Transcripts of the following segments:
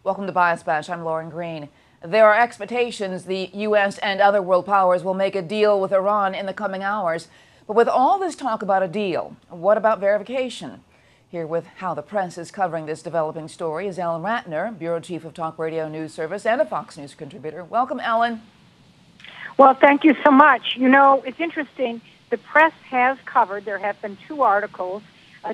Welcome to Bias Bash. I'm Lauren Green. There are expectations the U.S. and other world powers will make a deal with Iran in the coming hours. But with all this talk about a deal, what about verification? Here with how the press is covering this developing story is Ellen Ratner, Bureau Chief of Talk Radio News Service and a Fox News contributor. Welcome, Ellen. Well, thank you so much. You know, it's interesting. The press has covered, there have been two articles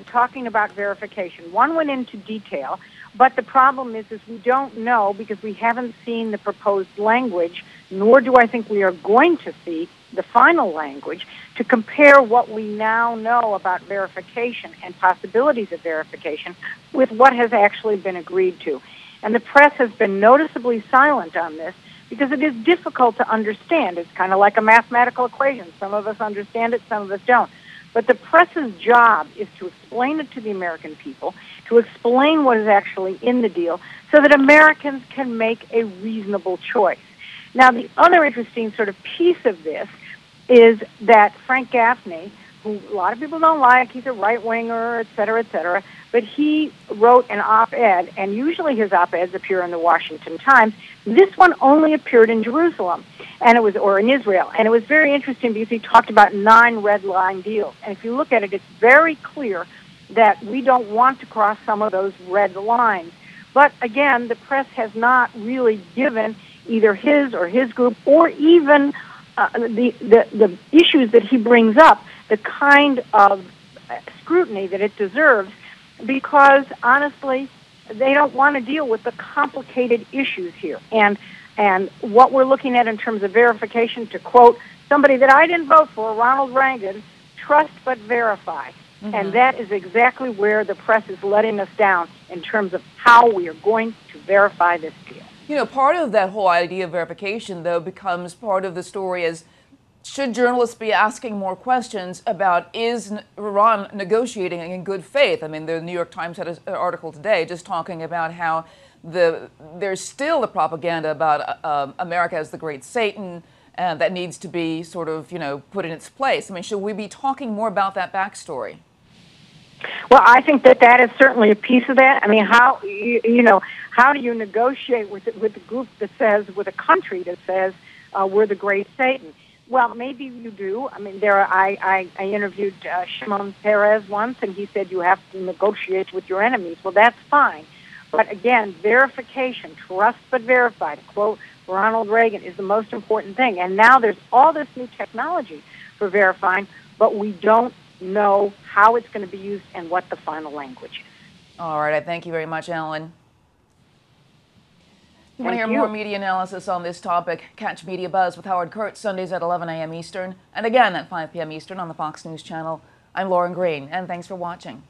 talking about verification. One went into detail, but the problem is we don't know because we haven't seen the proposed language, nor do I think we are going to see the final language to compare what we now know about verification and possibilities of verification with what has actually been agreed to. And the press has been noticeably silent on this because it is difficult to understand. It's kind of like a mathematical equation. Some of us understand it, some of us don't. But the press's job is to explain it to the American people, to explain what is actually in the deal, so that Americans can make a reasonable choice. Now, the other interesting sort of piece of this is that Frank Gaffney, who a lot of people don't like, he's a right-winger, et cetera, but he wrote an op-ed, and usually his op-eds appear in the Washington Times. This one only appeared in Jerusalem, or in Israel, and it was very interesting because he talked about 9 red line deals. And if you look at it, it's very clear that we don't want to cross some of those red lines. But again, the press has not really given either his or his group, or even the issues that he brings up, the kind of scrutiny that it deserves, because honestly, they don't want to deal with the complicated issues here. And what we're looking at in terms of verification, to quote somebody that I didn't vote for, Ronald Reagan, trust but verify. Mm-hmm. And that is exactly where the press is letting us down in terms of how we are going to verify this deal. You know, part of that whole idea of verification, though, becomes part of the story is, should journalists be asking more questions about, is Iran negotiating in good faith? I mean, the New York Times had an article today just talking about how there's still the propaganda about America as the great Satan, and that needs to be sort of, put in its place. I mean, should we be talking more about that backstory? Well, I think that is certainly a piece of that. I mean, how do you negotiate with a group that says, with a country that says we're the great Satan? Well, maybe you do. I mean, I interviewed Shimon Peres once, and he said you have to negotiate with your enemies. Well, that's fine. But again, verification, trust but verify, to quote Ronald Reagan, is the most important thing. And now there's all this new technology for verifying, but we don't know how it's going to be used and what the final language is. All right. I thank you very much, Ellen. You want to hear more media analysis on this topic? Catch Media Buzz with Howard Kurtz Sundays at 11 a.m. Eastern and again at 5 p.m. Eastern on the Fox News Channel. I'm Lauren Green, and thanks for watching.